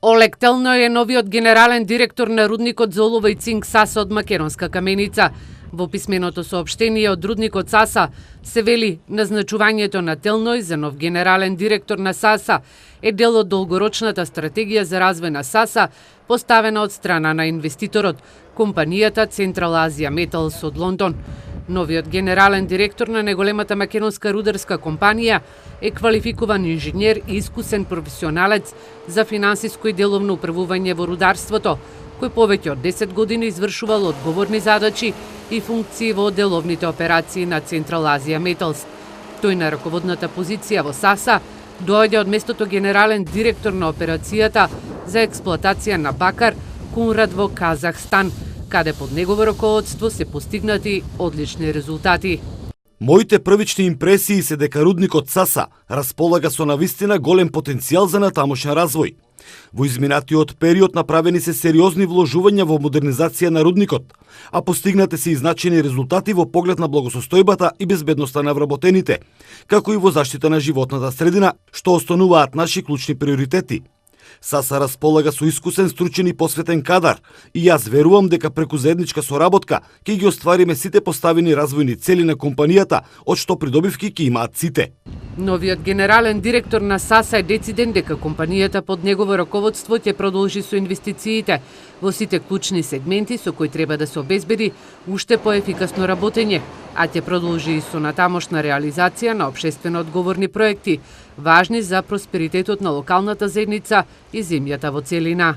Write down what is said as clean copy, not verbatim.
Олег Телној е новиот генерален директор на рудникот за олово и цинк САСА од Македонска каменица. Во писменото соопштение од рудникот САСА се вели назначувањето на Телној за нов генерален директор на САСА е дел од долгорочната стратегија за развој на САСА поставена од страна на инвеститорот, компанијата Централ Азија Металс од Лондон. Новиот генерален директор на најголемата македонска рударска компанија е квалификуван инженер и искусен професионалец за финансиско и деловно управување во рударството, кој повеќе од 10 години извршувал одговорни задачи и функции во деловните операции на Централ Азија Металс. Тој на раководната позиција во САСА доаѓа од местото генерален директор на операцијата за експлоатација на бакар Кунрад во Казахстан, каде под негово раководство се постигнати одлични резултати. Моите првични импресии се дека рудникот САСА располага со навистина голем потенцијал за натамошен развој. Во изминатиот период направени се сериозни вложувања во модернизација на рудникот, а постигнате се и значени резултати во поглед на благосостојбата и безбедноста на вработените, како и во заштита на животната средина, што остануваат наши клучни приоритети. САСА располага со искусен, стручен и посветен кадар и јас верувам дека преку заедничка соработка ќе ги оствариме сите поставени развојни цели на компанијата, од што придобивки ќе имаат сите. Новиот генерален директор на САСА е дециден дека компанијата под негово раководство ќе продолжи со инвестициите во сите клучни сегменти со кои треба да се обезбеди уште поефикасно работење, а ќе продолжи и со натамошна реализација на општествено одговорни проекти, важни за просперитетот на локалната заедница и земјата во целина.